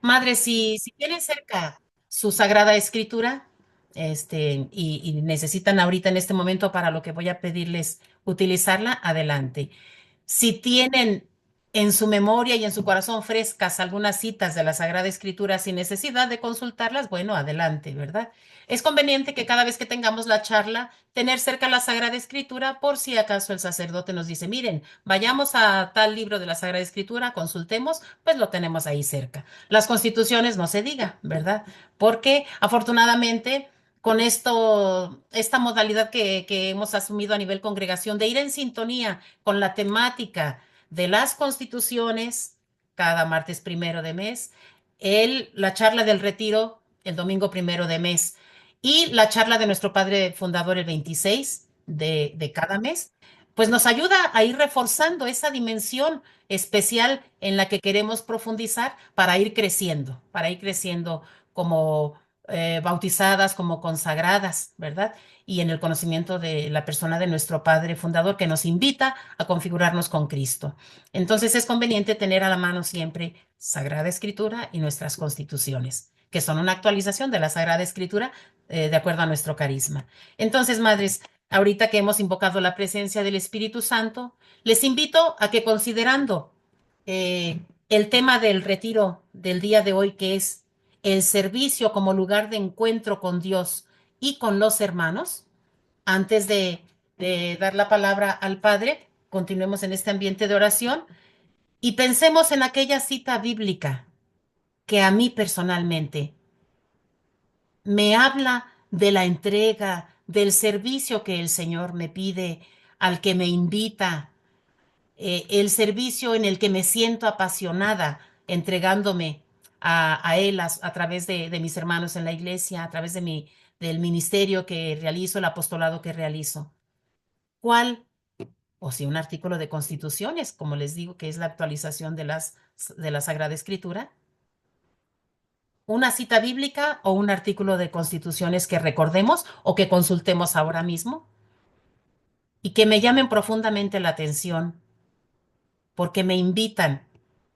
Madre, si tienen cerca su Sagrada Escritura, y necesitan ahorita en este momento para lo que voy a pedirles utilizarla, adelante. Si tienen en su memoria y en su corazón frescas algunas citas de la Sagrada Escritura sin necesidad de consultarlas, bueno, adelante, ¿verdad? Es conveniente que cada vez que tengamos la charla, tener cerca la Sagrada Escritura por si acaso el sacerdote nos dice, miren, vayamos a tal libro de la Sagrada Escritura, consultemos, pues lo tenemos ahí cerca. Las constituciones no se diga, ¿verdad? Porque afortunadamente con esta modalidad que hemos asumido a nivel congregación de ir en sintonía con la temática de las constituciones cada martes primero de mes, la charla del retiro el domingo primero de mes y la charla de nuestro padre fundador el 26 de cada mes, pues nos ayuda a ir reforzando esa dimensión especial en la que queremos profundizar para ir creciendo como bautizadas, como consagradas, ¿verdad? Y en el conocimiento de la persona de nuestro Padre Fundador que nos invita a configurarnos con Cristo. Entonces es conveniente tener a la mano siempre Sagrada Escritura y nuestras constituciones, que son una actualización de la Sagrada Escritura de acuerdo a nuestro carisma. Entonces, madres, ahorita que hemos invocado la presencia del Espíritu Santo, les invito a que considerando el tema del retiro del día de hoy, que es el servicio como lugar de encuentro con Dios y con los hermanos, antes de dar la palabra al Padre, continuemos en este ambiente de oración y pensemos en aquella cita bíblica que a mí personalmente me habla de la entrega, del servicio que el Señor me pide, al que me invita, el servicio en el que me siento apasionada, entregándome a Él a través de mis hermanos en la iglesia, a través del ministerio que realizo, el apostolado que realizo. ¿Cuál? O si un artículo de constituciones, como les digo, que es la actualización de la Sagrada Escritura, una cita bíblica o un artículo de constituciones que recordemos o que consultemos ahora mismo y que me llamen profundamente la atención porque me invitan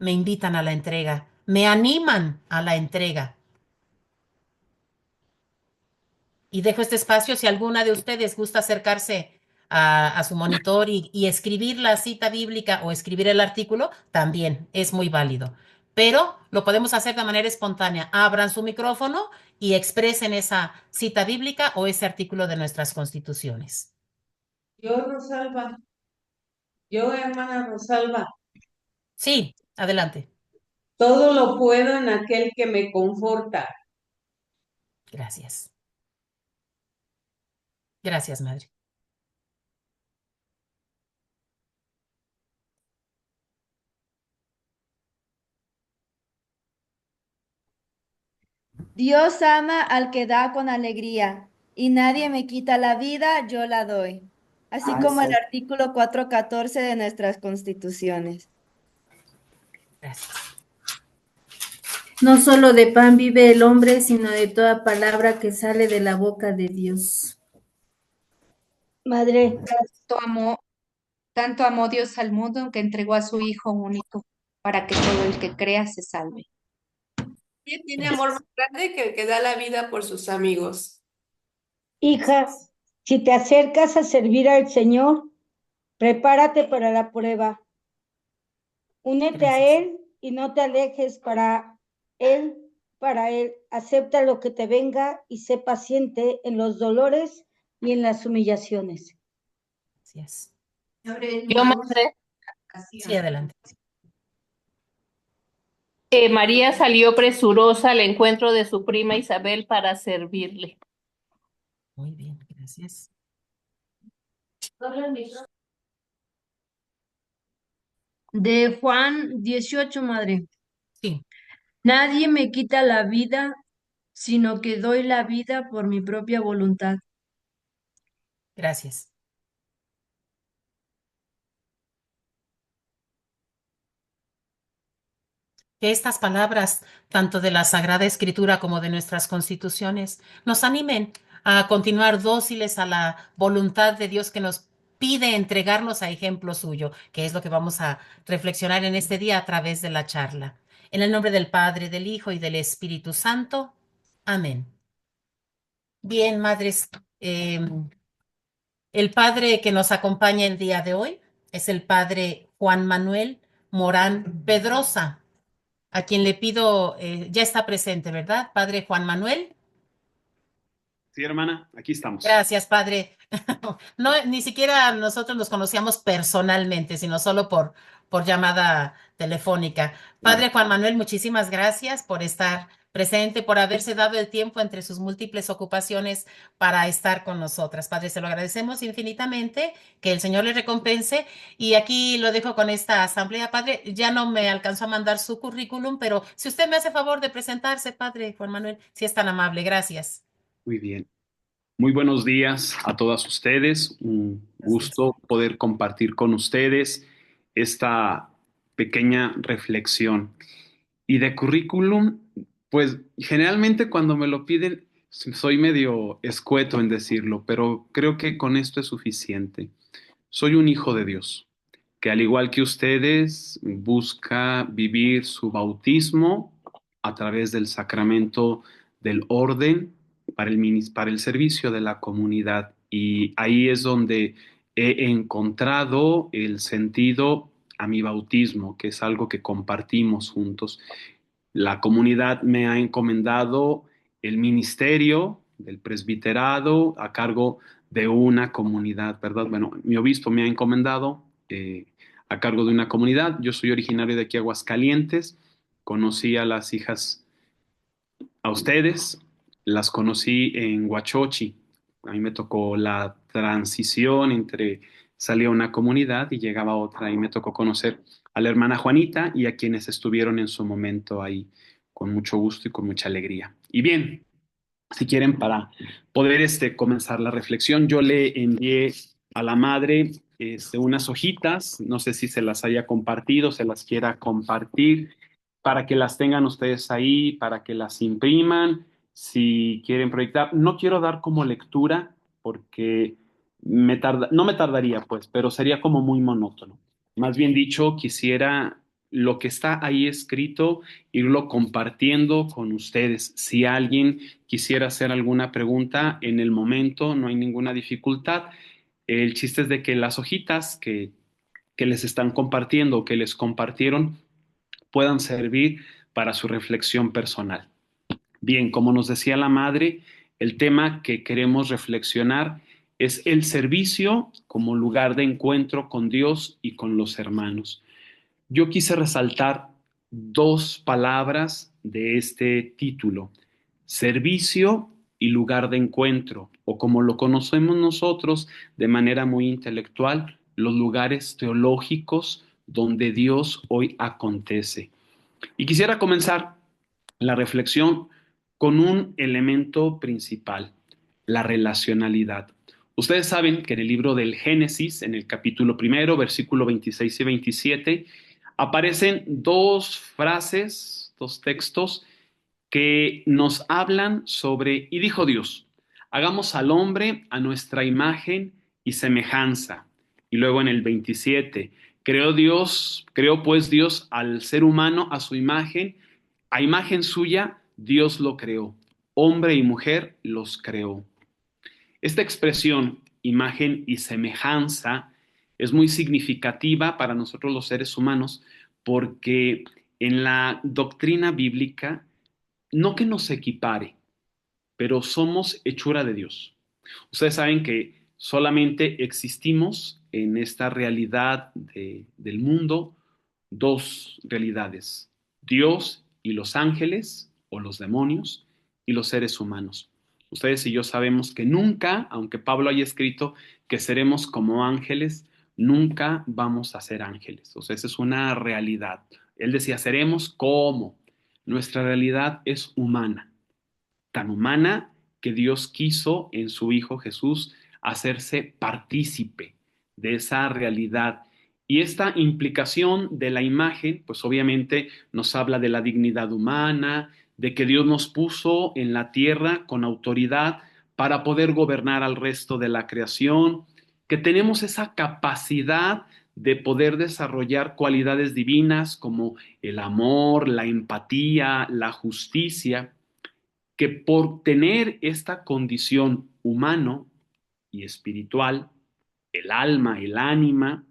a la entrega, me animan a la entrega. Y dejo este espacio si alguna de ustedes gusta acercarse a su monitor y escribir la cita bíblica o escribir el artículo, también es muy válido. Pero lo podemos hacer de manera espontánea. Abran su micrófono y expresen esa cita bíblica o ese artículo de nuestras constituciones. Yo, Rosalba, yo, hermana Rosalba, Sí, adelante. todo lo puedo en aquel que me conforta. Gracias. Gracias, madre. Dios ama al que da con alegría, y nadie me quita la vida, yo la doy. Así como el artículo 414 de nuestras constituciones. Gracias. No solo de pan vive el hombre, sino de toda palabra que sale de la boca de Dios. Madre, tanto amó Dios al mundo que entregó a su Hijo único para que todo el que crea se salve. ¿Quién tiene amor más Gracias. grande que el que da la vida por sus amigos? Hija, si te acercas a servir al Señor, prepárate para la prueba. Únete a Gracias. Él y no te alejes Él, para Él. Acepta lo que te venga y sé paciente en los dolores y en las humillaciones. Gracias. Yo, madre, Sí, adelante. María salió presurosa al encuentro de su prima Isabel para servirle. Muy bien, gracias. De Juan 18, madre. Sí, Nadie me quita la vida, sino que doy la vida por mi propia voluntad. gracias. Que estas palabras, tanto de la Sagrada Escritura como de nuestras constituciones, nos animen a continuar dóciles a la voluntad de Dios que nos pide entregarnos a ejemplo suyo, que es lo que vamos a reflexionar en este día a través de la charla. En el nombre del Padre, del Hijo y del Espíritu Santo. Amén. Bien, madres, el padre que nos acompaña el día de hoy es el padre Juan Manuel Morán Pedrosa, a quien le pido, ya está presente, ¿verdad? Padre Juan Manuel. Sí, hermana, aquí estamos. Gracias, padre. No, ni siquiera nosotros nos conocíamos personalmente, sino solo por llamada telefónica. Claro. Padre Juan Manuel, muchísimas gracias por estar presente, por haberse dado el tiempo entre sus múltiples ocupaciones para estar con nosotras. Padre, se lo agradecemos infinitamente, que el Señor le recompense. Y aquí lo dejo con esta asamblea. Padre, ya no me alcanzó a mandar su currículum, pero si usted me hace favor de presentarse, Padre Juan Manuel, si es tan amable, gracias. Muy bien. Muy buenos días a todas ustedes. Un Gracias. gusto poder compartir con ustedes esta pequeña reflexión. Y de currículum, pues generalmente cuando me lo piden, soy medio escueto en decirlo, pero creo que con esto es suficiente. Soy un hijo de Dios, que al igual que ustedes, busca vivir su bautismo a través del sacramento del orden para el servicio de la comunidad. Y ahí es donde he encontrado el sentido a mi bautismo, que es algo que compartimos juntos. La comunidad me ha encomendado el ministerio del presbiterado a cargo de una comunidad, ¿verdad? Bueno, mi obispo me ha encomendado a cargo de una comunidad. Yo soy originario de aquí, Aguascalientes. Conocí a las hijas, a ustedes, las conocí en Huachochi. A mí me tocó la transición entre salía una comunidad y llegaba otra y me tocó conocer a la hermana Juanita y a quienes estuvieron en su momento ahí con mucho gusto y con mucha alegría. Y bien, si quieren, para poder comenzar la reflexión, yo le envié a la madre unas hojitas, no sé si se las haya compartido, se las quiera compartir, para que las tengan ustedes ahí, para que las impriman, si quieren proyectar. No quiero dar como lectura porque no me tardaría, pues, pero sería como muy monótono. Más bien dicho, quisiera lo que está ahí escrito, irlo compartiendo con ustedes. Si alguien quisiera hacer alguna pregunta en el momento, no hay ninguna dificultad. El chiste es de que las hojitas que les están compartiendo, que les compartieron, puedan servir para su reflexión personal. Bien, como nos decía la madre, el tema que queremos reflexionar es el servicio como lugar de encuentro con Dios y con los hermanos. Yo quise resaltar dos palabras de este título: servicio y lugar de encuentro, o como lo conocemos nosotros de manera muy intelectual, los lugares teológicos donde Dios hoy acontece. Y quisiera comenzar la reflexión con un elemento principal: la relacionalidad. Ustedes saben que en el libro del Génesis, en el capítulo primero, versículo 26 y 27, aparecen dos frases, dos textos que nos hablan sobre, y dijo Dios, hagamos al hombre a nuestra imagen y semejanza. Y luego en el 27, creó pues Dios al ser humano a su imagen, a imagen suya Dios lo creó, hombre y mujer los creó. Esta expresión, imagen y semejanza, es muy significativa para nosotros los seres humanos porque en la doctrina bíblica, no que nos equipare, pero somos hechura de Dios. Ustedes saben que solamente existimos en esta realidad del mundo dos realidades: Dios y los ángeles o los demonios y los seres humanos. Ustedes y yo sabemos que nunca, aunque Pablo haya escrito que seremos como ángeles, nunca vamos a ser ángeles. O sea, esa es una realidad. Él decía, seremos como. Nuestra realidad es humana, tan humana que Dios quiso en su Hijo Jesús hacerse partícipe de esa realidad. Y esta implicación de la imagen, pues obviamente nos habla de la dignidad humana, de que Dios nos puso en la tierra con autoridad para poder gobernar al resto de la creación, que tenemos esa capacidad de poder desarrollar cualidades divinas como el amor, la empatía, la justicia, que por tener esta condición humano y espiritual, el alma, el ánima,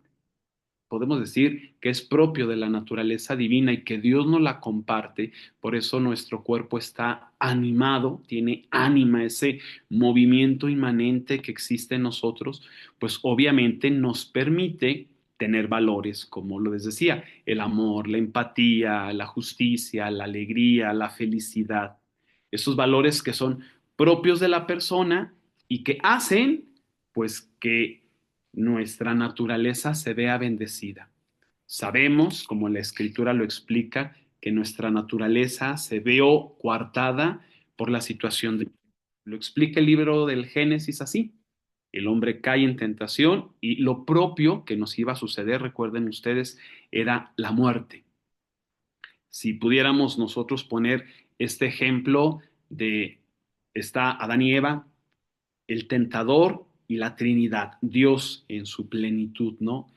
podemos decir que es propio de la naturaleza divina y que Dios nos la comparte. Por eso nuestro cuerpo está animado, tiene ánima, ese movimiento inmanente que existe en nosotros, pues obviamente nos permite tener valores, como lo les decía, el amor, la empatía, la justicia, la alegría, la felicidad. Esos valores que son propios de la persona y que hacen, pues, que nuestra naturaleza se vea bendecida. Sabemos, como la escritura lo explica, que nuestra naturaleza se vio coartada por la situación de... Lo explica el libro del Génesis así. El hombre cae en tentación y lo propio que nos iba a suceder, recuerden ustedes, era la muerte. Si pudiéramos nosotros poner este ejemplo de está Adán y Eva, el tentador y la Trinidad, Dios en su plenitud, ¿no?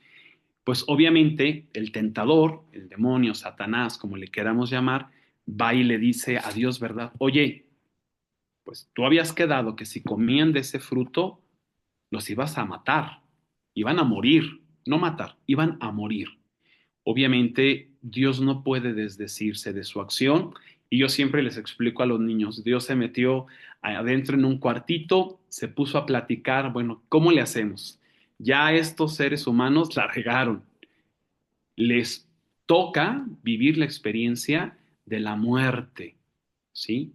Pues obviamente el tentador, el demonio, Satanás, como le queramos llamar, va y le dice a Dios, ¿verdad? Oye, pues tú habías quedado que si comían de ese fruto, los ibas a matar, iban a morir, no matar, iban a morir. Obviamente Dios no puede desdecirse de su acción y yo siempre les explico a los niños, Dios se metió adentro en un cuartito, se puso a platicar, bueno, ¿cómo le hacemos? Ya estos seres humanos la regaron, les toca vivir la experiencia de la muerte, ¿sí?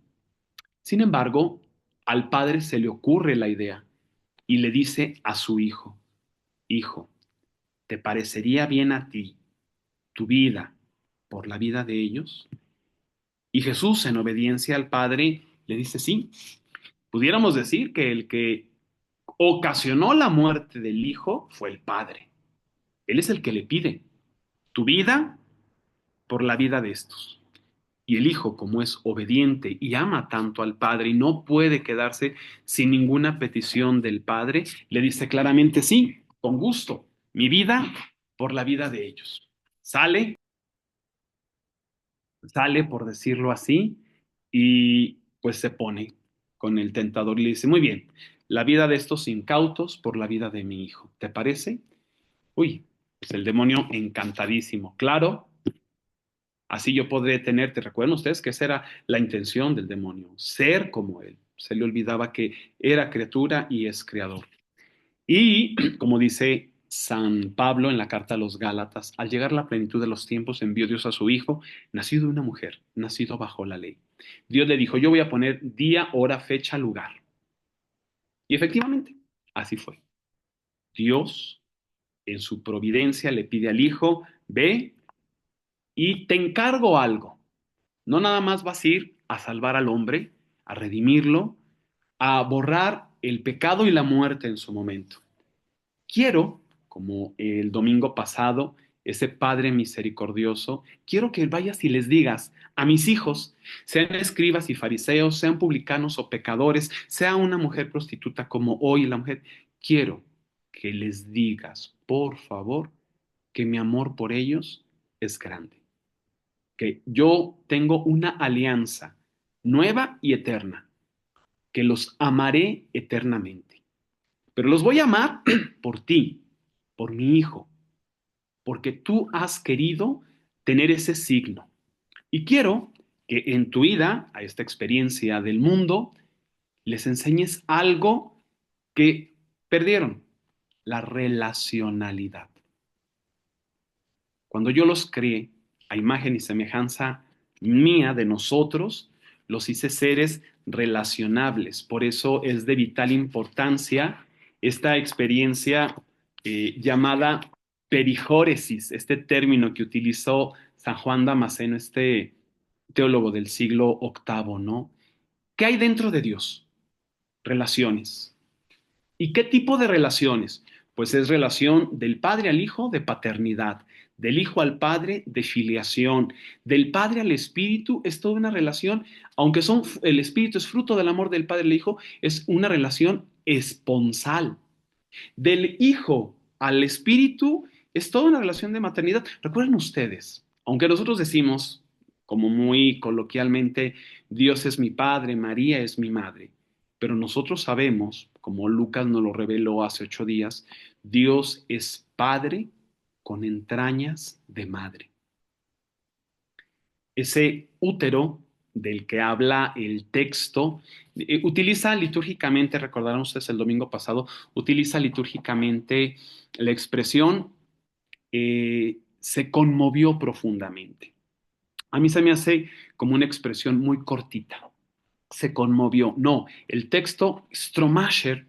Sin embargo, al padre se le ocurre la idea y le dice a su hijo, hijo, ¿te parecería bien a ti tu vida por la vida de ellos? Y Jesús, en obediencia al Padre, le dice, sí, pudiéramos decir que el que ocasionó la muerte del Hijo fue el Padre. Él es el que le pide tu vida por la vida de estos. Y el Hijo, como es obediente y ama tanto al Padre y no puede quedarse sin ninguna petición del Padre, le dice claramente, sí, con gusto, mi vida por la vida de ellos. Sale, por decirlo así, y pues se pone con el tentador y le dice, muy bien, la vida de estos incautos por la vida de mi hijo, ¿te parece? Uy, pues el demonio encantadísimo, claro, así yo podré tenerte. ¿Recuerdan ustedes que esa era la intención del demonio? Ser como él. Se le olvidaba que era criatura y es creador. Y como dice San Pablo en la carta a los Gálatas, al llegar la plenitud de los tiempos envió Dios a su Hijo, nacido de una mujer, nacido bajo la ley. Dios le dijo, yo voy a poner día, hora, fecha, lugar. Y efectivamente, así fue. Dios, en su providencia, le pide al Hijo, ve y te encargo algo. No nada más vas a ir a salvar al hombre, a redimirlo, a borrar el pecado y la muerte en su momento. Quiero, como el domingo pasado, ese Padre misericordioso, quiero que vayas y les digas a mis hijos, sean escribas y fariseos, sean publicanos o pecadores, sea una mujer prostituta como hoy la mujer, quiero que les digas, por favor, que mi amor por ellos es grande, que yo tengo una alianza nueva y eterna, que los amaré eternamente. Pero los voy a amar por ti, por mi hijo, porque tú has querido tener ese signo. Y quiero que en tu ida a esta experiencia del mundo les enseñes algo que perdieron, la relacionalidad. Cuando yo los creé a imagen y semejanza mía de nosotros, los hice seres relacionables. Por eso es de vital importancia esta experiencia llamada perijóresis, este término que utilizó San Juan Damasceno, este teólogo del siglo VIII, ¿no? ¿Qué hay dentro de Dios? Relaciones. ¿Y qué tipo de relaciones? Pues es relación del padre al hijo de paternidad, del hijo al padre de filiación, del padre al espíritu, es toda una relación, aunque el espíritu es fruto del amor del padre al hijo, es una relación esponsal. Del hijo al espíritu Es toda una relación de maternidad. Recuerden ustedes, aunque nosotros decimos, como muy coloquialmente, Dios es mi padre, María es mi madre, pero nosotros sabemos, como Lucas nos lo reveló hace 8 días, Dios es padre con entrañas de madre. Ese útero del que habla el texto, utiliza litúrgicamente, recordarán ustedes el domingo pasado, utiliza litúrgicamente la expresión se conmovió profundamente. A mí se me hace como una expresión muy cortita. Se conmovió. No, el texto Stromacher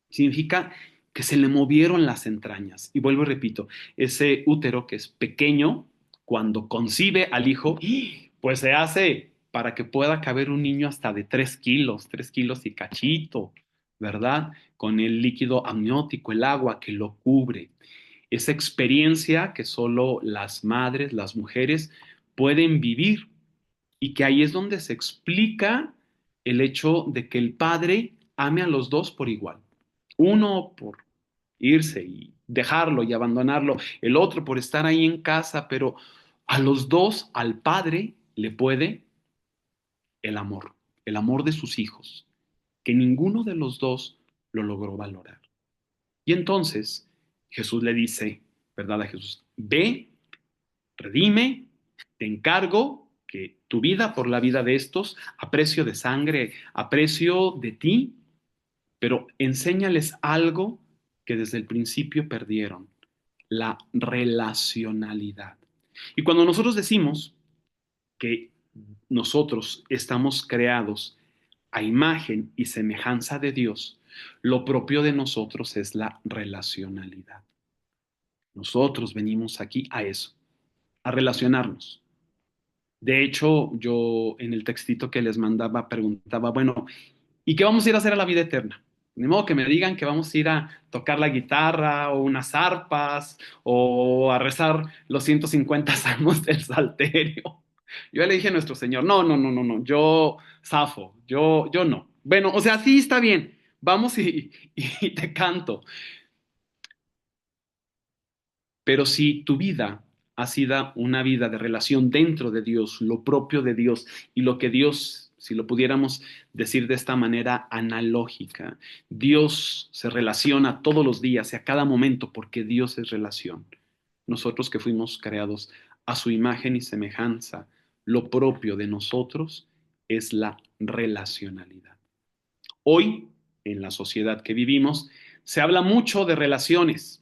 significa que se le movieron las entrañas. Y vuelvo y repito, ese útero que es pequeño, cuando concibe al hijo, pues se hace para que pueda caber un niño hasta de 3 kilos, 3 kilos y cachito, ¿verdad? Con el líquido amniótico, el agua que lo cubre. Esa experiencia que solo las madres, las mujeres pueden vivir y que ahí es donde se explica el hecho de que el padre ame a los dos por igual. Uno por irse y dejarlo y abandonarlo, el otro por estar ahí en casa, pero a los dos, al padre, le puede el amor de sus hijos, que ninguno de los dos lo logró valorar. Y entonces Jesús le dice, ¿verdad? A Jesús, ve, redime, te encargo que tu vida por la vida de estos, a precio de sangre, a precio de ti, pero enséñales algo que desde el principio perdieron, la relacionalidad. Y cuando nosotros decimos que nosotros estamos creados a imagen y semejanza de Dios, lo propio de nosotros es la relacionalidad. Nosotros venimos aquí a eso, a relacionarnos. De hecho, yo en el textito que les mandaba preguntaba, bueno, ¿y qué vamos a ir a hacer a la vida eterna? Ni modo que me digan que vamos a ir a tocar la guitarra o unas arpas o a rezar los 150 salmos del Salterio. Yo le dije a nuestro Señor, no, no, no, no, no, yo zafo, yo no. Bueno, o sea, sí está bien, vamos y te canto. Pero si tu vida ha sido una vida de relación dentro de Dios, lo propio de Dios y lo que Dios, si lo pudiéramos decir de esta manera analógica, Dios se relaciona todos los días y a cada momento porque Dios es relación. Nosotros que fuimos creados a su imagen y semejanza, lo propio de nosotros es la relacionalidad. Hoy, en la sociedad que vivimos, se habla mucho de relaciones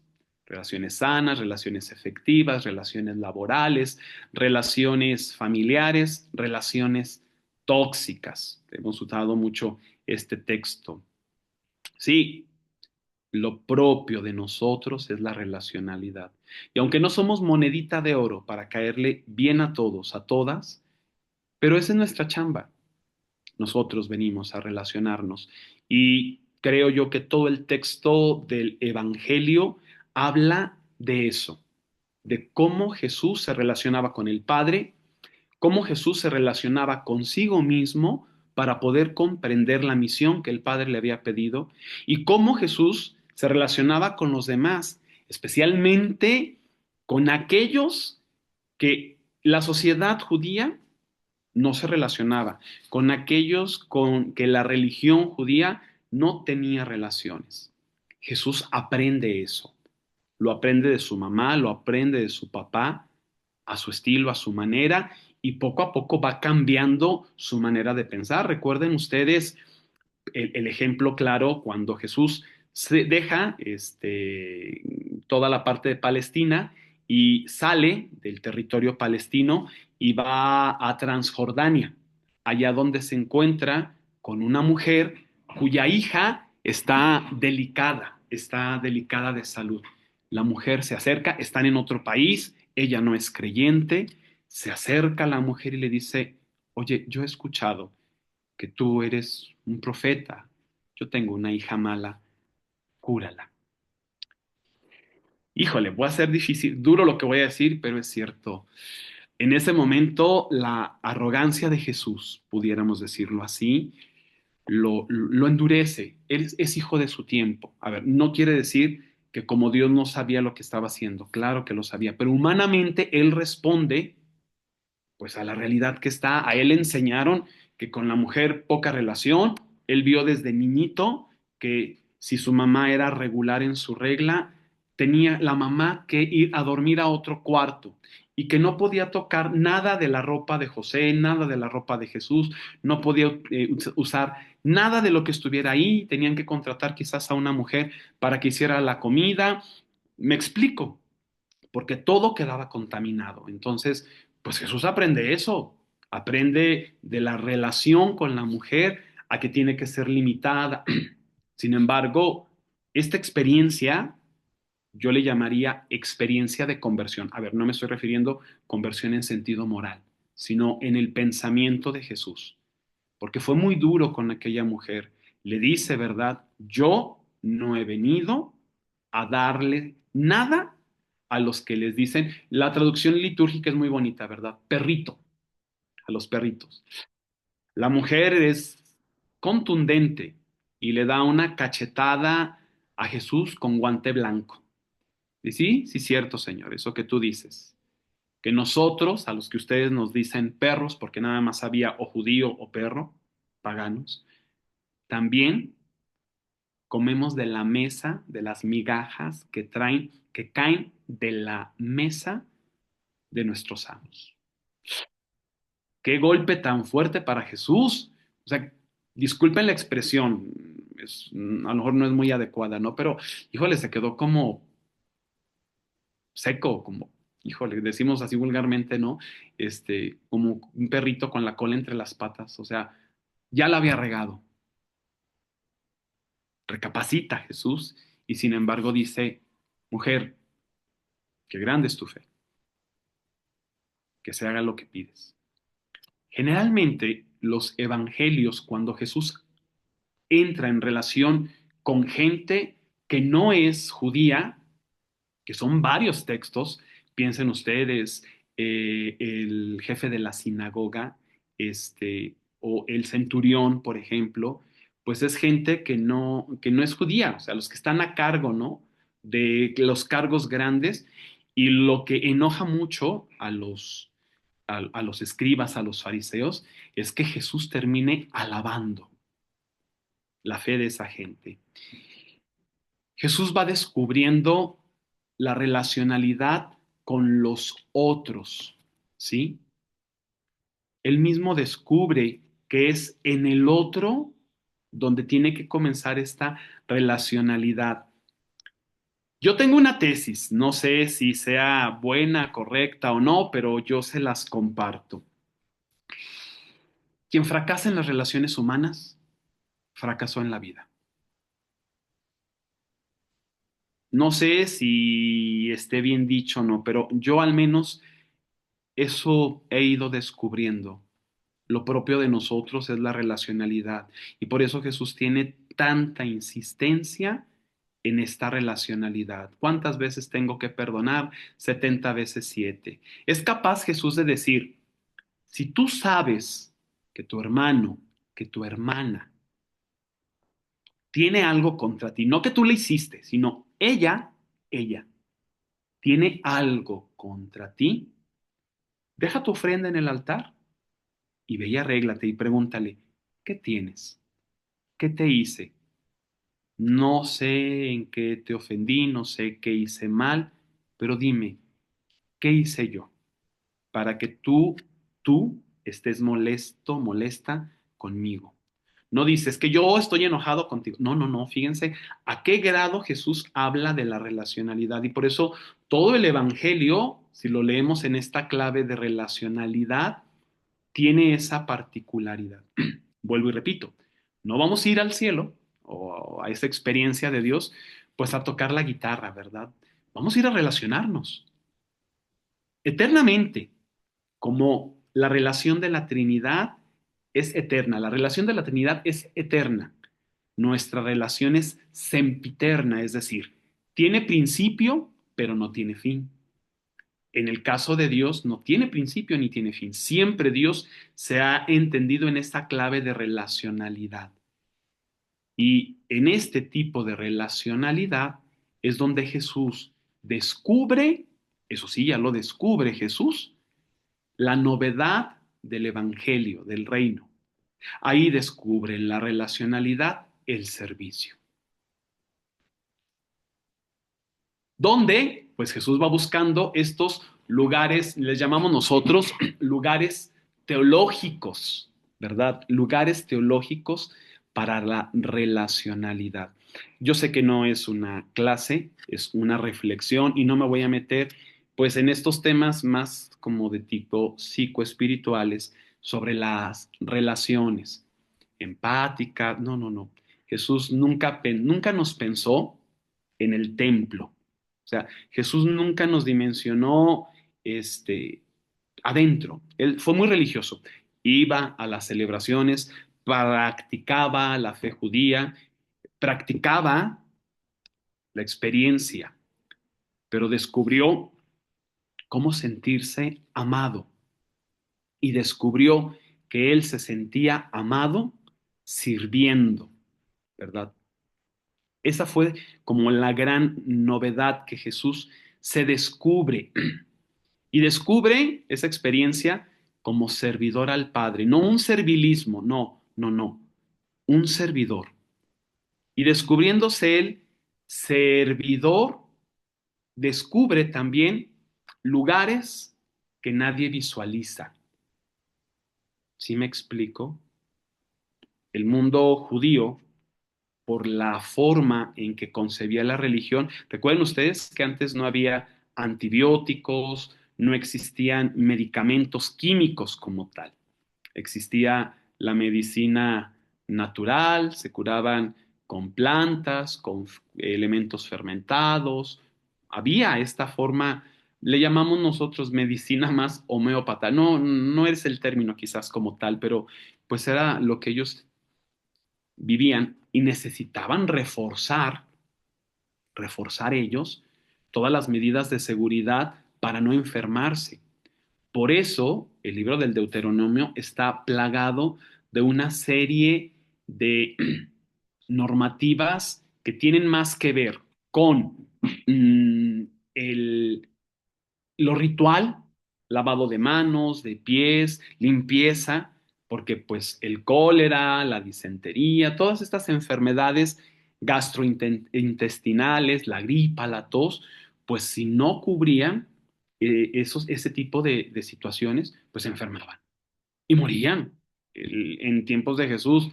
sanas, relaciones efectivas, relaciones laborales, relaciones familiares, relaciones tóxicas. Hemos usado mucho este texto. Sí, lo propio de nosotros es la relacionalidad. Y aunque no somos monedita de oro para caerle bien a todos, a todas, pero esa es nuestra chamba. Nosotros venimos a relacionarnos. Y creo yo que todo el texto del Evangelio habla de eso, de cómo Jesús se relacionaba con el Padre, cómo Jesús se relacionaba consigo mismo para poder comprender la misión que el Padre le había pedido y cómo Jesús se relacionaba con los demás, especialmente con aquellos que la sociedad judía no se relacionaba, con aquellos con que la religión judía no tenía relaciones. Jesús aprende eso, lo aprende de su mamá, lo aprende de su papá, a su estilo, a su manera, y poco a poco va cambiando su manera de pensar. Recuerden ustedes el ejemplo claro cuando Jesús se deja toda la parte de Palestina y sale del territorio palestino y va a Transjordania, allá donde se encuentra con una mujer cuya hija está delicada de salud. La mujer se acerca, están en otro país, ella no es creyente, se acerca a la mujer y le dice, oye, yo he escuchado que tú eres un profeta, yo tengo una hija mala, cúrala. Híjole, voy a ser difícil, duro lo que voy a decir, pero es cierto. En ese momento, la arrogancia de Jesús, pudiéramos decirlo así, lo endurece. Él es hijo de su tiempo. A ver, no quiere decir que como Dios no sabía lo que estaba haciendo. Claro que lo sabía, pero humanamente él responde pues a la realidad que está. A él le enseñaron que con la mujer poca relación. Él vio desde niñito que si su mamá era regular en su regla, tenía la mamá que ir a dormir a otro cuarto y que no podía tocar nada de la ropa de José, nada de la ropa de Jesús, no podía usar nada de lo que estuviera ahí. Tenían que contratar quizás a una mujer para que hiciera la comida. Me explico, porque todo quedaba contaminado. Entonces, pues Jesús aprende eso, aprende de la relación con la mujer a que tiene que ser limitada. Sin embargo, esta experiencia yo le llamaría experiencia de conversión. A ver, no me estoy refiriendo a conversión en sentido moral, sino en el pensamiento de Jesús, porque fue muy duro con aquella mujer. Le dice, ¿verdad? Yo no he venido a darle nada a los que les dicen, la traducción litúrgica es muy bonita, ¿verdad? Perrito, a los perritos. La mujer es contundente y le da una cachetada a Jesús con guante blanco. Y sí, sí, cierto, Señor, eso que tú dices. Que nosotros, a los que ustedes nos dicen perros, porque nada más había o judío o perro, paganos, también comemos de la mesa, de las migajas que traen, que caen de la mesa de nuestros amos. Qué golpe tan fuerte para Jesús. O sea, disculpen la expresión, a lo mejor no es muy adecuada, ¿no? Pero, híjole, se quedó como seco, como, híjole, decimos así vulgarmente, ¿no? Como un perrito con la cola entre las patas. O sea, ya la había regado. Recapacita Jesús y sin embargo dice, mujer, qué grande es tu fe, que se haga lo que pides. Generalmente los evangelios, cuando Jesús entra en relación con gente que no es judía, que son varios textos, piensen ustedes, el jefe de la sinagoga, o el centurión, por ejemplo, pues es gente que no es judía, o sea, los que están a cargo, ¿no? De los cargos grandes, y lo que enoja mucho a los escribas, a los fariseos, es que Jesús termine alabando la fe de esa gente. Jesús va descubriendo la relacionalidad con los otros, ¿sí? Él mismo descubre que es en el otro donde tiene que comenzar esta relacionalidad. Yo tengo una tesis, no sé si sea buena, correcta o no, pero yo se las comparto. Quien fracasa en las relaciones humanas, fracasó en la vida. No sé si esté bien dicho o no, pero yo al menos eso he ido descubriendo. Lo propio de nosotros es la relacionalidad y por eso Jesús tiene tanta insistencia en esta relacionalidad. ¿Cuántas veces tengo que perdonar? 70 veces 7. Es capaz Jesús de decir, si tú sabes que tu hermano, que tu hermana tiene algo contra ti, no que tú le hiciste, sino ella tiene algo contra ti, deja tu ofrenda en el altar y ve y arréglate y pregúntale, ¿qué tienes? ¿Qué te hice? No sé en qué te ofendí, no sé qué hice mal, pero dime, ¿qué hice yo para que tú estés molesto, molesta conmigo? No dices que yo estoy enojado contigo. No, no, no. Fíjense a qué grado Jesús habla de la relacionalidad. Y por eso todo el Evangelio, si lo leemos en esta clave de relacionalidad, tiene esa particularidad. Vuelvo y repito, no vamos a ir al cielo o a esa experiencia de Dios, pues a tocar la guitarra, ¿verdad? Vamos a ir a relacionarnos eternamente, como la relación de la Trinidad es eterna. La relación de la Trinidad es eterna. Nuestra relación es sempiterna, es decir, tiene principio, pero no tiene fin. En el caso de Dios no tiene principio ni tiene fin. Siempre Dios se ha entendido en esta clave de relacionalidad. Y en este tipo de relacionalidad es donde Jesús descubre, eso sí, ya lo descubre Jesús, la novedad del evangelio, del reino. Ahí descubre la relacionalidad, el servicio. ¿Dónde? Pues Jesús va buscando estos lugares, les llamamos nosotros lugares teológicos, ¿verdad? Lugares teológicos para la relacionalidad. Yo sé que no es una clase, es una reflexión y no me voy a meter pues en estos temas más como de tipo psicoespirituales sobre las relaciones empáticas. No, no, no. Jesús nunca nos pensó en el templo. O sea, Jesús nunca nos dimensionó adentro. Él fue muy religioso. Iba a las celebraciones, practicaba la fe judía, practicaba la experiencia, pero descubrió cómo sentirse amado y descubrió que él se sentía amado sirviendo, ¿verdad? Esa fue como la gran novedad que Jesús se descubre y descubre esa experiencia como servidor al Padre, no un servilismo, no, no, no, un servidor. Y descubriéndose él servidor, descubre también lugares que nadie visualiza. ¿Sí me explico? El mundo judío, por la forma en que concebía la religión, recuerden ustedes que antes no había antibióticos, no existían medicamentos químicos como tal. Existía la medicina natural, se curaban con plantas, con elementos fermentados. Había esta forma, le llamamos nosotros medicina más homeópata. No, no es el término quizás como tal, pero pues era lo que ellos vivían y necesitaban reforzar ellos todas las medidas de seguridad para no enfermarse. Por eso el libro del Deuteronomio está plagado de una serie de normativas que tienen más que ver con el, lo ritual, lavado de manos, de pies, limpieza, porque pues el cólera, la disentería, todas estas enfermedades gastrointestinales, la gripa, la tos, pues si no cubrían ese tipo de situaciones, pues se enfermaban y morían. En tiempos de Jesús,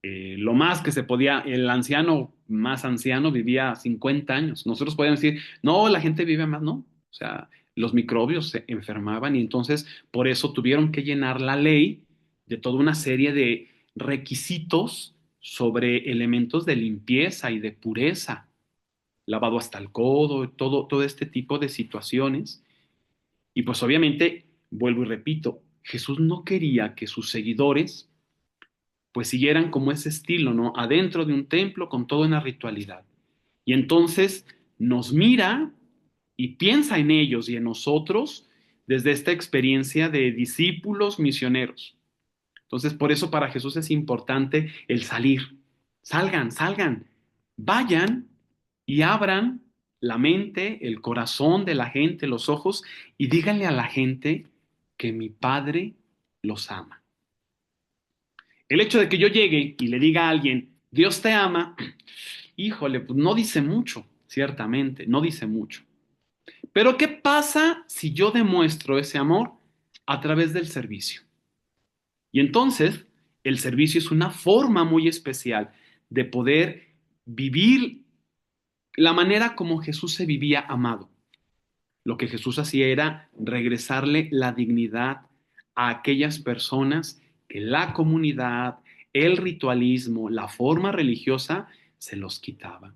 lo más que se podía, el anciano más anciano vivía 50 años. Nosotros podemos decir, no, la gente vive más, no. O sea, los microbios se enfermaban y entonces por eso tuvieron que llenar la ley de toda una serie de requisitos sobre elementos de limpieza y de pureza, lavado hasta el codo, todo este tipo de situaciones. Y pues obviamente, vuelvo y repito, Jesús no quería que sus seguidores pues siguieran como ese estilo, ¿no? Adentro de un templo con toda una ritualidad. Y entonces nos mira y piensa en ellos y en nosotros desde esta experiencia de discípulos misioneros. Entonces, por eso para Jesús es importante el salir. Salgan, vayan y abran la mente, el corazón de la gente, los ojos, y díganle a la gente que mi Padre los ama. El hecho de que yo llegue y le diga a alguien, Dios te ama, híjole, pues no dice mucho, ciertamente, no dice mucho. Pero ¿qué pasa si yo demuestro ese amor a través del servicio? Y entonces, el servicio es una forma muy especial de poder vivir la manera como Jesús se vivía amado. Lo que Jesús hacía era regresarle la dignidad a aquellas personas que la comunidad, el ritualismo, la forma religiosa se los quitaba.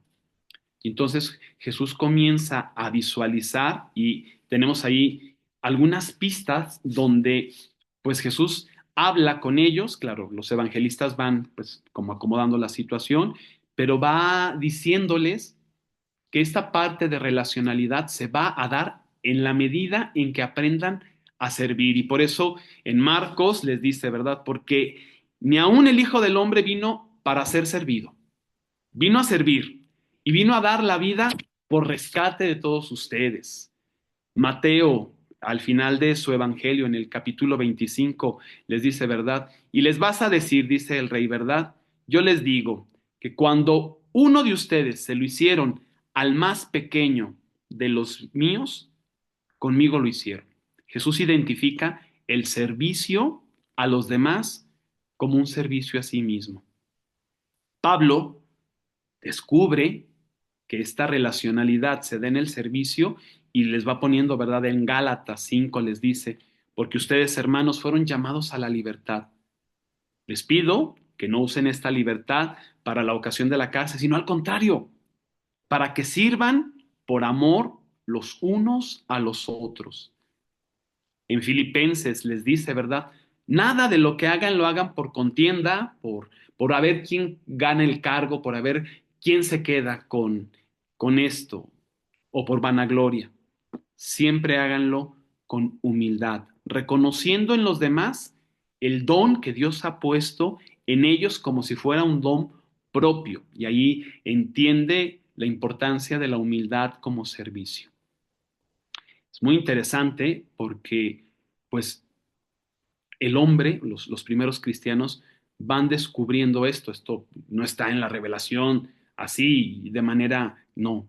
Y entonces Jesús comienza a visualizar y tenemos ahí algunas pistas donde pues Jesús habla con ellos. Claro, los evangelistas van pues como acomodando la situación, pero va diciéndoles que esta parte de relacionalidad se va a dar en la medida en que aprendan a servir. Y por eso en Marcos les dice, ¿verdad? Porque ni aún el Hijo del Hombre vino para ser servido, vino a servir y vino a dar la vida por rescate de todos ustedes. Mateo, al final de su evangelio, en el capítulo 25, les dice, ¿verdad? Y les vas a decir, dice el rey, ¿verdad? Yo les digo que cuando uno de ustedes se lo hicieron al más pequeño de los míos, conmigo lo hicieron. Jesús identifica el servicio a los demás como un servicio a sí mismo. Pablo descubre que esta relacionalidad se da en el servicio y les va poniendo, ¿verdad? En Gálatas 5 les dice, porque ustedes, hermanos, fueron llamados a la libertad. Les pido que no usen esta libertad para la ocasión de la cárcel, sino al contrario, para que sirvan por amor los unos a los otros. En Filipenses les dice, ¿verdad? Nada de lo que hagan lo hagan por contienda, por a ver quién gana el cargo, por a ver quién se queda con esto, o por vanagloria. Siempre háganlo con humildad, reconociendo en los demás el don que Dios ha puesto en ellos como si fuera un don propio. Y ahí entiende la importancia de la humildad como servicio. Es muy interesante porque, pues, el hombre, los primeros cristianos, van descubriendo esto. Esto no está en la revelación así, de manera, no.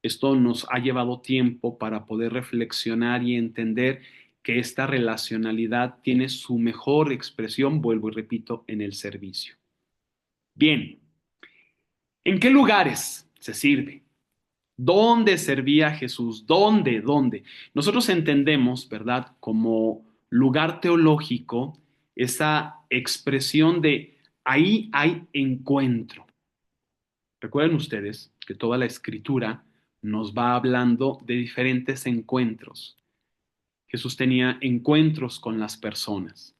Esto nos ha llevado tiempo para poder reflexionar y entender que esta relacionalidad tiene su mejor expresión, vuelvo y repito, en el servicio. Bien, ¿en qué lugares se sirve? ¿Dónde servía Jesús? ¿Dónde? ¿Dónde? Nosotros entendemos, ¿verdad?, como lugar teológico esa expresión de ahí hay encuentro. Recuerden ustedes que toda la escritura nos va hablando de diferentes encuentros. Jesús tenía encuentros con las personas.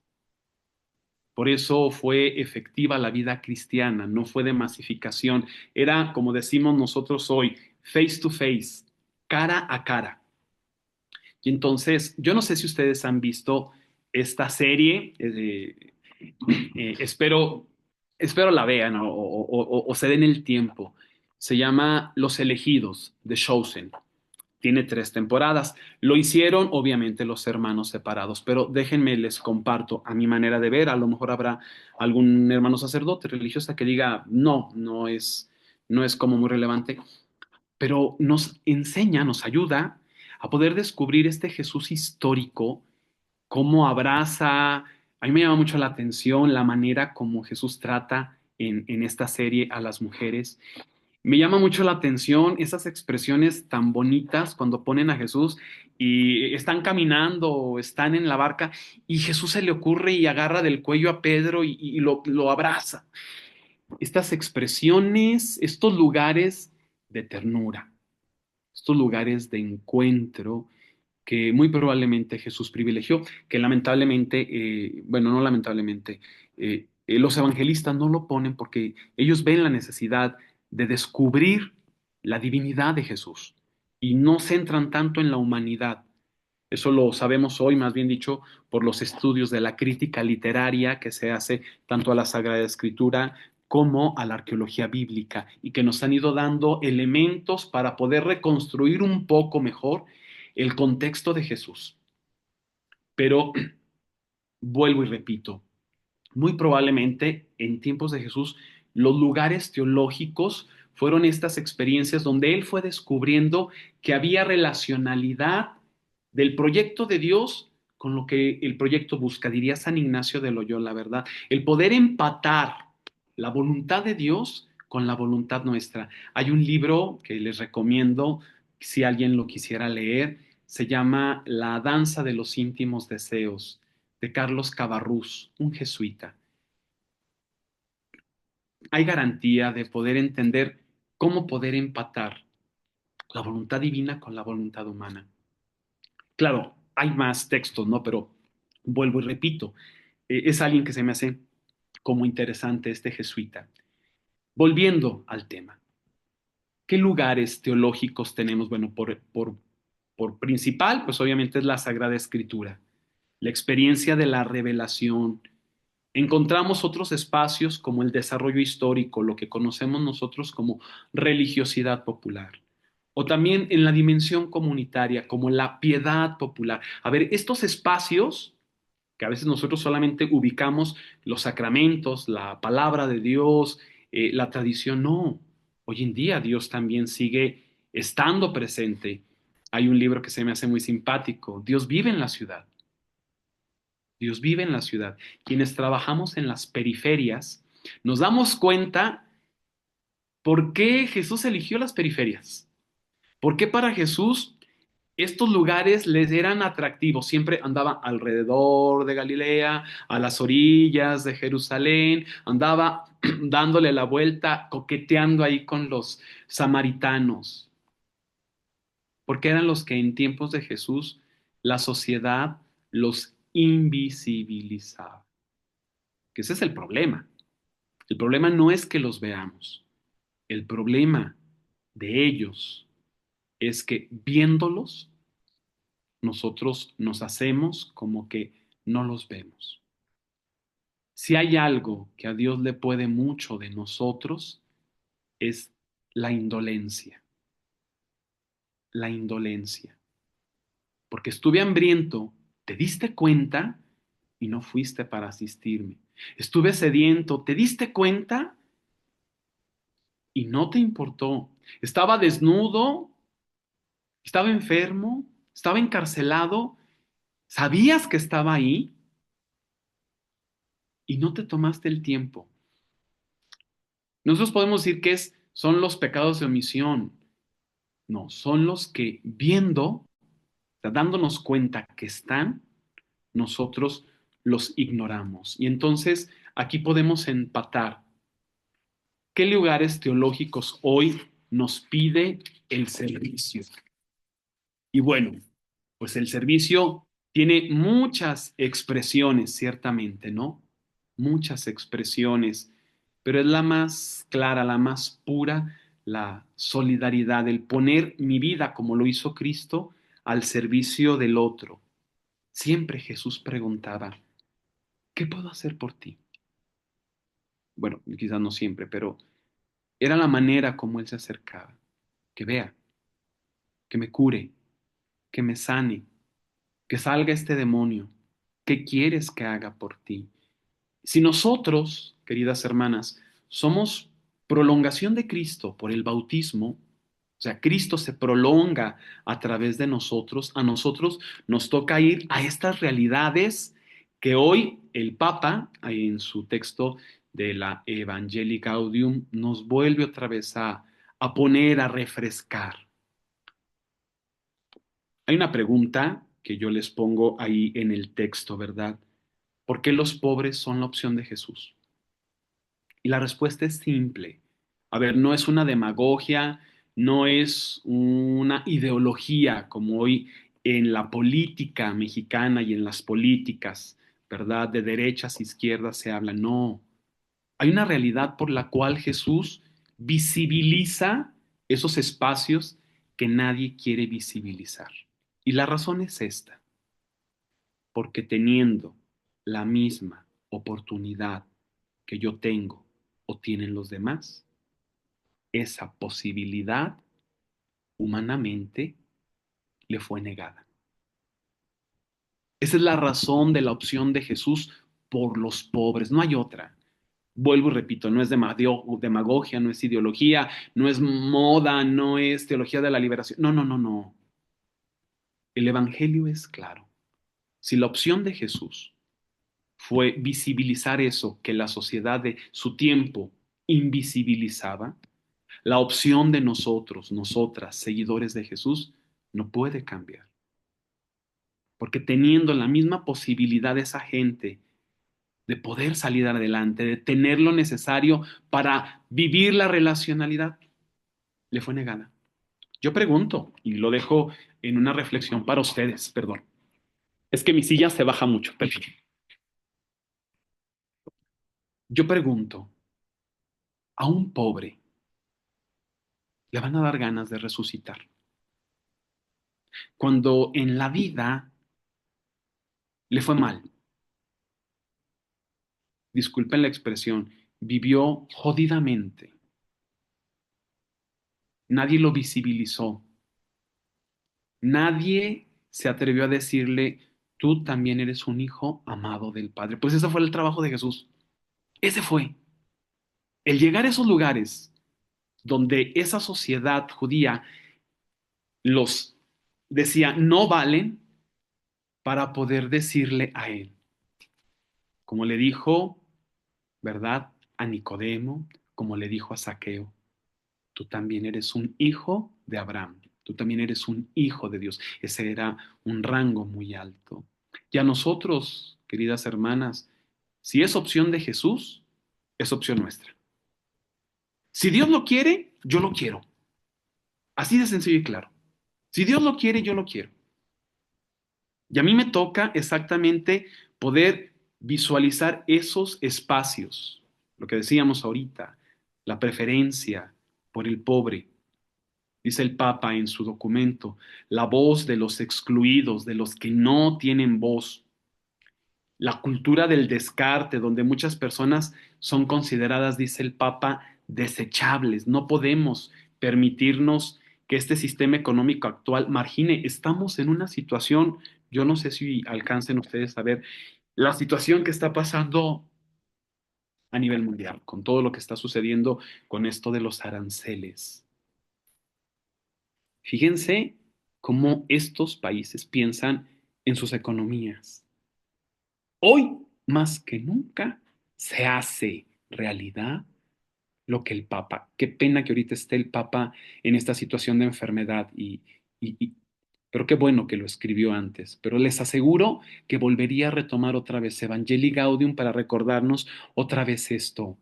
Por eso fue efectiva la vida cristiana, no fue de masificación. Era, como decimos nosotros hoy, face to face, cara a cara. Y entonces, yo no sé si ustedes han visto esta serie, espero la vean o se den el tiempo. Se llama Los Elegidos, The Chosen. Tiene 3 temporadas. Lo hicieron, obviamente, los hermanos separados, pero déjenme, les comparto a mi manera de ver. A lo mejor habrá algún hermano sacerdote religiosa que diga, no es como muy relevante, pero nos enseña, nos ayuda a poder descubrir este Jesús histórico, cómo abraza. A mí me llama mucho la atención la manera como Jesús trata en esta serie a las mujeres. Me llama mucho la atención esas expresiones tan bonitas cuando ponen a Jesús y están caminando o están en la barca y Jesús se le ocurre y agarra del cuello a Pedro y lo abraza. Estas expresiones, estos lugares de ternura, estos lugares de encuentro que muy probablemente Jesús privilegió, que lamentablemente, no lamentablemente, los evangelistas no lo ponen porque ellos ven la necesidad de descubrir la divinidad de Jesús y no centran tanto en la humanidad. Eso lo sabemos hoy, más bien dicho, por los estudios de la crítica literaria que se hace tanto a la Sagrada Escritura como a la arqueología bíblica y que nos han ido dando elementos para poder reconstruir un poco mejor el contexto de Jesús. Pero vuelvo y repito, muy probablemente en tiempos de Jesús los lugares teológicos fueron estas experiencias donde él fue descubriendo que había relacionalidad del proyecto de Dios con lo que el proyecto busca, diría San Ignacio de Loyola, ¿verdad? El poder empatar la voluntad de Dios con la voluntad nuestra. Hay un libro que les recomiendo, si alguien lo quisiera leer, se llama La danza de los íntimos deseos, de Carlos Cabarrús, un jesuita. Hay garantía de poder entender cómo poder empatar la voluntad divina con la voluntad humana. Claro, hay más textos, ¿no? Pero vuelvo y repito, es alguien que se me hace como interesante este jesuita. Volviendo al tema, ¿qué lugares teológicos tenemos? Bueno, por principal, pues obviamente es la Sagrada Escritura, la experiencia de la revelación. Encontramos otros espacios como el desarrollo histórico, lo que conocemos nosotros como religiosidad popular. O también en la dimensión comunitaria, como la piedad popular. A ver, estos espacios que a veces nosotros solamente ubicamos los sacramentos, la palabra de Dios, la tradición, no. Hoy en día Dios también sigue estando presente. Hay un libro que se me hace muy simpático, Dios vive en la ciudad. Dios vive en la ciudad. Quienes trabajamos en las periferias, nos damos cuenta por qué Jesús eligió las periferias. ¿Por qué para Jesús estos lugares les eran atractivos? Siempre andaba alrededor de Galilea, a las orillas de Jerusalén, andaba dándole la vuelta, coqueteando ahí con los samaritanos, porque eran los que en tiempos de Jesús la sociedad los invisibilizaba. Que ese es el problema. El problema no es que los veamos. El problema de ellos es que viéndolos, nosotros nos hacemos como que no los vemos. Si hay algo que a Dios le puede mucho de nosotros, es la indolencia. La indolencia. Porque estuve hambriento, ¿te diste cuenta? Y no fuiste para asistirme. Estuve sediento, ¿te diste cuenta? Y no te importó. Estaba desnudo, estaba enfermo, estaba encarcelado. ¿Sabías que estaba ahí? Y no te tomaste el tiempo. Nosotros podemos decir que son los pecados de omisión. No, son los que viendo, o sea, dándonos cuenta que están, nosotros los ignoramos. Y entonces aquí podemos empatar. ¿Qué lugares teológicos hoy nos pide el servicio? Y bueno, pues el servicio tiene muchas expresiones, ciertamente, ¿no? Muchas expresiones, pero es la más clara, la más pura, la solidaridad, el poner mi vida, como lo hizo Cristo, al servicio del otro. Siempre Jesús preguntaba, ¿qué puedo hacer por ti? Bueno, quizás no siempre, pero era la manera como él se acercaba. Que vea, que me cure, que me sane, que salga este demonio. ¿Qué quieres que haga por ti? Si nosotros, queridas hermanas, somos prolongación de Cristo por el bautismo, o sea, Cristo se prolonga a través de nosotros, a nosotros nos toca ir a estas realidades que hoy el Papa, en su texto de la Evangelii Gaudium, nos vuelve otra vez a poner, a refrescar. Hay una pregunta que yo les pongo ahí en el texto, ¿verdad? ¿Por qué los pobres son la opción de Jesús? Y la respuesta es simple. A ver, no es una demagogia, no es una ideología como hoy en la política mexicana y en las políticas, ¿verdad? De derechas, izquierdas se habla. No. Hay una realidad por la cual Jesús visibiliza esos espacios que nadie quiere visibilizar. Y la razón es esta, porque teniendo la misma oportunidad que yo tengo o tienen los demás, esa posibilidad humanamente le fue negada. Esa es la razón de la opción de Jesús por los pobres, no hay otra. Vuelvo y repito, no es demagogia, no es ideología, no es moda, no es teología de la liberación. No, no, no, no. El Evangelio es claro. Si la opción de Jesús fue visibilizar eso que la sociedad de su tiempo invisibilizaba, la opción de nosotros, nosotras, seguidores de Jesús, no puede cambiar. Porque teniendo la misma posibilidad esa gente de poder salir adelante, de tener lo necesario para vivir la relacionalidad, le fue negada. Yo pregunto, y lo dejo en una reflexión para ustedes, perdón. Es que mi silla se baja mucho, perdón. Yo pregunto, a un pobre le van a dar ganas de resucitar. Cuando en la vida le fue mal, disculpen la expresión, vivió jodidamente. Nadie lo visibilizó, Nadie se atrevió a decirle, tú también eres un hijo amado del Padre. Pues ese fue el trabajo de Jesús. Ese fue. El llegar a esos lugares donde esa sociedad judía los decía no valen para poder decirle a él, como le dijo, ¿verdad? A Nicodemo, como le dijo a Zaqueo, tú también eres un hijo de Abraham, tú también eres un hijo de Dios. Ese era un rango muy alto. Y a nosotros, queridas hermanas, si es opción de Jesús, es opción nuestra. Si Dios lo quiere, yo lo quiero. Así de sencillo y claro. Si Dios lo quiere, yo lo quiero. Y a mí me toca exactamente poder visualizar esos espacios, lo que decíamos ahorita, la preferencia por el pobre. Dice el Papa en su documento, la voz de los excluidos, de los que no tienen voz. La cultura del descarte, donde muchas personas son consideradas, dice el Papa, desechables. No podemos permitirnos que este sistema económico actual margine. Estamos en una situación, yo no sé si alcancen ustedes a ver la situación que está pasando a nivel mundial, con todo lo que está sucediendo con esto de los aranceles. Fíjense cómo estos países piensan en sus economías. Hoy, más que nunca, se hace realidad lo que el Papa, qué pena que ahorita esté el Papa en esta situación de enfermedad pero qué bueno que lo escribió antes, pero les aseguro que volvería a retomar otra vez Evangelii Gaudium para recordarnos otra vez esto.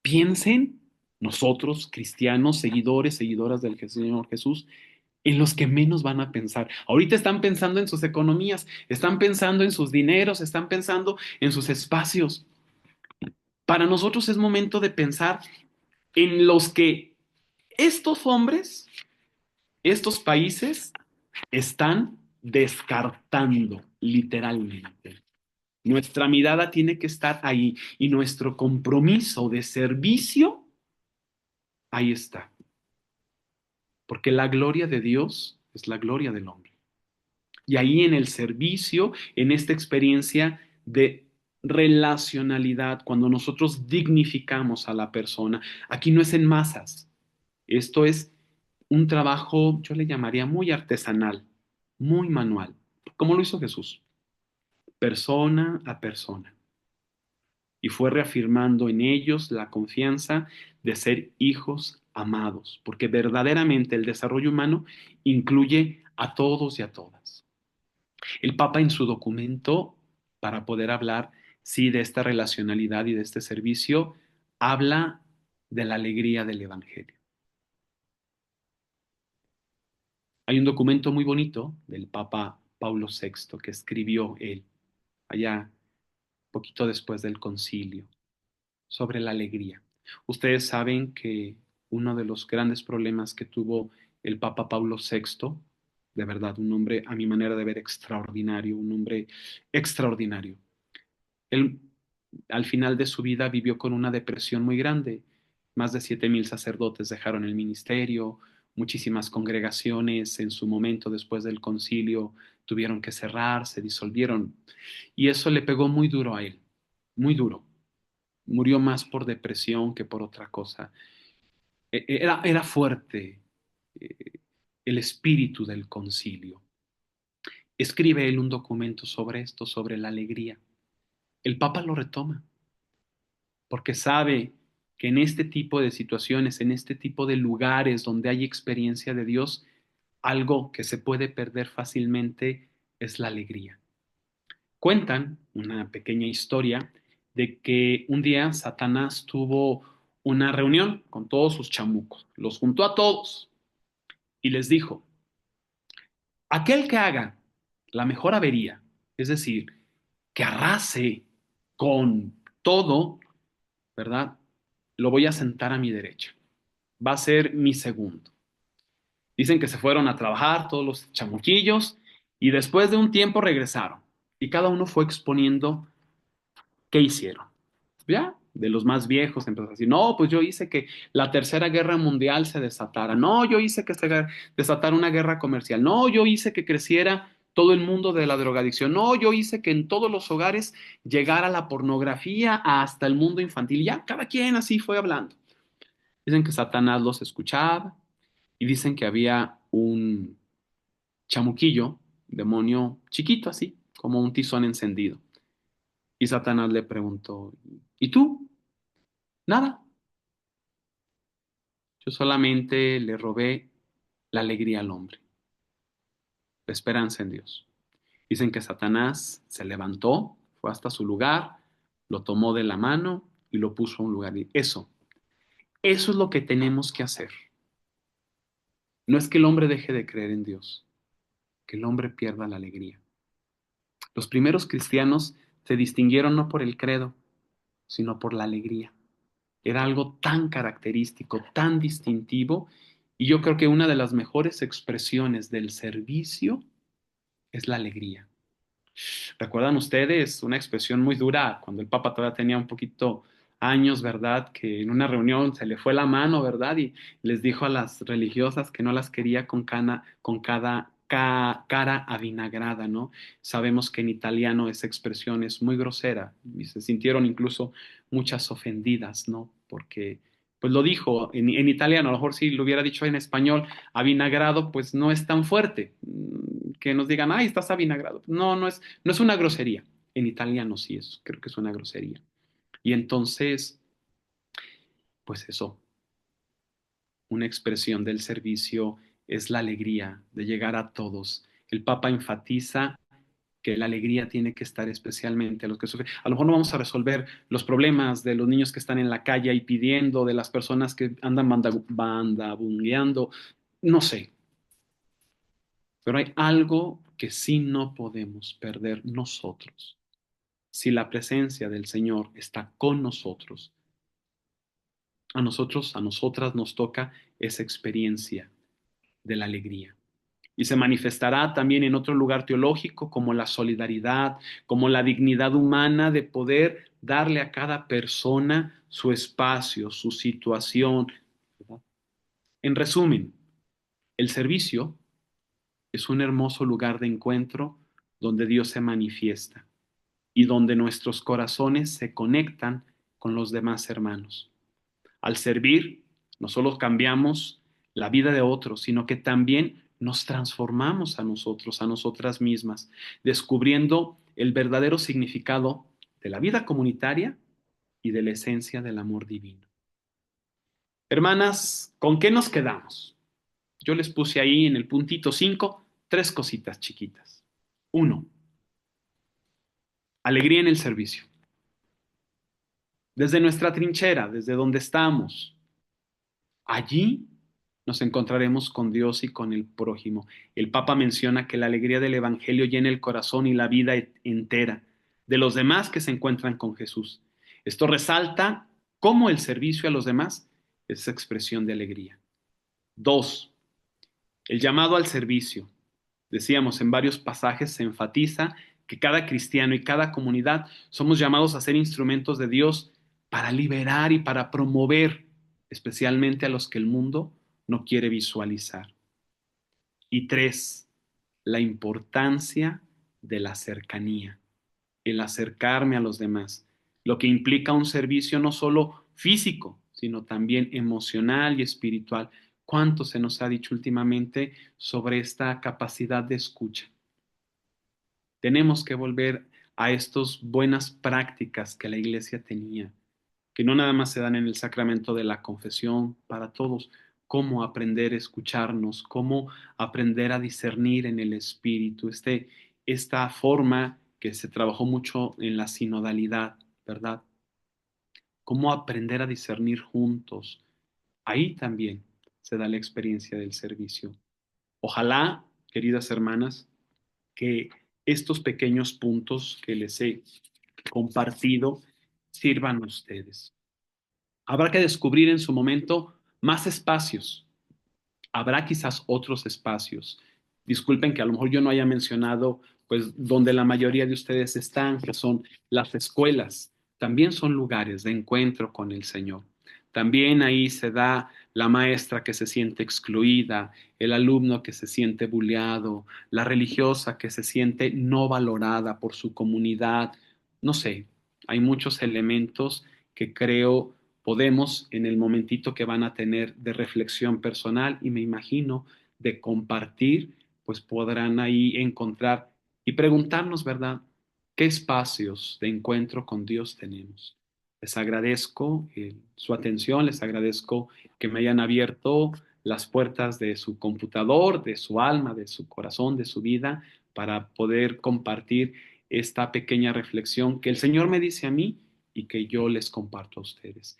Piensen nosotros, cristianos, seguidores, seguidoras del Señor Jesús, en los que menos van a pensar. Ahorita están pensando en sus economías, están pensando en sus dineros, están pensando en sus espacios. Para nosotros es momento de pensar en los que estos hombres, estos países, están descartando literalmente. Nuestra mirada tiene que estar ahí y nuestro compromiso de servicio, ahí está. Porque la gloria de Dios es la gloria del hombre. Y ahí en el servicio, en esta experiencia de relacionalidad, cuando nosotros dignificamos a la persona, aquí no es en masas, esto es un trabajo, yo le llamaría muy artesanal, muy manual, como lo hizo Jesús, persona a persona. Y fue reafirmando en ellos la confianza de ser hijos amados, porque verdaderamente el desarrollo humano incluye a todos y a todas. El Papa en su documento, para poder hablar, sí, de esta relacionalidad y de este servicio, habla de la alegría del Evangelio. Hay un documento muy bonito del Papa Paulo VI que escribió él, allá poquito después del concilio, sobre la alegría. Ustedes saben que uno de los grandes problemas que tuvo el Papa Paulo VI, de verdad, un hombre a mi manera de ver extraordinario, un hombre extraordinario. Él al final de su vida vivió con una depresión muy grande. Más de 7,000 sacerdotes dejaron el ministerio, muchísimas congregaciones en su momento después del concilio tuvieron que cerrar, se disolvieron. Y eso le pegó muy duro a él, muy duro. Murió más por depresión que por otra cosa. Era fuerte el espíritu del concilio. Escribe él un documento sobre esto, sobre la alegría. El Papa lo retoma, porque sabe que en este tipo de situaciones, en este tipo de lugares donde hay experiencia de Dios, algo que se puede perder fácilmente es la alegría. Cuentan una pequeña historia de que un día Satanás tuvo una reunión con todos sus chamucos, los juntó a todos y les dijo, aquel que haga la mejor avería, es decir, que arrase con todo, ¿verdad? Lo voy a sentar a mi derecha. Va a ser mi segundo. Dicen que se fueron a trabajar todos los chamuquillos y después de un tiempo regresaron y cada uno fue exponiendo qué hicieron. ¿Ya? de los más viejos, empezó a decir, no, pues yo hice que la Tercera Guerra Mundial se desatara, no, yo hice que se desatara una guerra comercial, no, yo hice que creciera todo el mundo de la drogadicción, no, yo hice que en todos los hogares llegara la pornografía hasta el mundo infantil, y ya cada quien así fue hablando. Dicen que Satanás los escuchaba y dicen que había un chamuquillo, demonio chiquito así, como un tizón encendido. Y Satanás le preguntó, ¿y tú? Nada. Yo solamente le robé la alegría al hombre, la esperanza en Dios. Dicen que Satanás se levantó, fue hasta su lugar, lo tomó de la mano y lo puso a un lugar. Eso es lo que tenemos que hacer. No es que el hombre deje de creer en Dios, que el hombre pierda la alegría. Los primeros cristianos se distinguieron no por el credo, sino por la alegría. Era algo tan característico, tan distintivo, y yo creo que una de las mejores expresiones del servicio es la alegría. ¿Recuerdan ustedes una expresión muy dura cuando el Papa todavía tenía un poquito años, ¿verdad? Que en una reunión se le fue la mano, ¿verdad? Y les dijo a las religiosas que no las quería con cara avinagrada, ¿no? Sabemos que en italiano esa expresión es muy grosera y se sintieron incluso muchas ofendidas, ¿no? Porque, pues lo dijo en italiano, a lo mejor si lo hubiera dicho en español, avinagrado, pues no es tan fuerte. Que nos digan, ay, estás avinagrado. No, no es una grosería. En italiano sí es, creo que es una grosería. Y entonces, pues eso, una expresión del servicio es la alegría de llegar a todos. El Papa enfatiza que la alegría tiene que estar especialmente a los que sufren. A lo mejor no vamos a resolver los problemas de los niños que están en la calle y pidiendo, de las personas que andan bandabungueando, no sé. Pero hay algo que sí no podemos perder nosotros. Si la presencia del Señor está con nosotros, a nosotros, a nosotras nos toca esa experiencia de la alegría. Y se manifestará también en otro lugar teológico como la solidaridad, como la dignidad humana de poder darle a cada persona su espacio, su situación, ¿verdad? En resumen, el servicio es un hermoso lugar de encuentro donde Dios se manifiesta y donde nuestros corazones se conectan con los demás hermanos. Al servir, no solo cambiamos la vida de otros, sino que también nos transformamos a nosotros, a nosotras mismas, descubriendo el verdadero significado de la vida comunitaria y de la esencia del amor divino. Hermanas, ¿con qué nos quedamos? Yo les puse ahí en el puntito 5 3 cositas chiquitas. 1. Alegría en el servicio. Desde nuestra trinchera, desde donde estamos, allí nos encontraremos con Dios y con el prójimo. El Papa menciona que la alegría del Evangelio llena el corazón y la vida entera de los demás que se encuentran con Jesús. Esto resalta cómo el servicio a los demás es expresión de alegría. 2. El llamado al servicio. Decíamos, en varios pasajes se enfatiza que cada cristiano y cada comunidad somos llamados a ser instrumentos de Dios para liberar y para promover, especialmente a los que el mundo no quiere visualizar. Y 3, la importancia de la cercanía, el acercarme a los demás, lo que implica un servicio no solo físico, sino también emocional y espiritual. ¿Cuánto se nos ha dicho últimamente sobre esta capacidad de escucha? Tenemos que volver a estas buenas prácticas que la iglesia tenía, que no nada más se dan en el sacramento de la confesión para todos, cómo aprender a escucharnos, cómo aprender a discernir en el espíritu, esta forma que se trabajó mucho en la sinodalidad, ¿verdad? Cómo aprender a discernir juntos. Ahí también se da la experiencia del servicio. Ojalá, queridas hermanas, que estos pequeños puntos que les he compartido sirvan a ustedes. Habrá que descubrir en su momento más espacios. Habrá quizás otros espacios. Disculpen que a lo mejor yo no haya mencionado, pues, donde la mayoría de ustedes están, que son las escuelas, también son lugares de encuentro con el Señor. También ahí se da la maestra que se siente excluida, el alumno que se siente bulleado, la religiosa que se siente no valorada por su comunidad. No sé, hay muchos elementos que creo podemos en el momentito que van a tener de reflexión personal y me imagino de compartir, pues podrán ahí encontrar y preguntarnos, ¿verdad? ¿Qué espacios de encuentro con Dios tenemos? Les agradezco su atención, les agradezco que me hayan abierto las puertas de su computador, de su alma, de su corazón, de su vida, para poder compartir esta pequeña reflexión que el Señor me dice a mí y que yo les comparto a ustedes.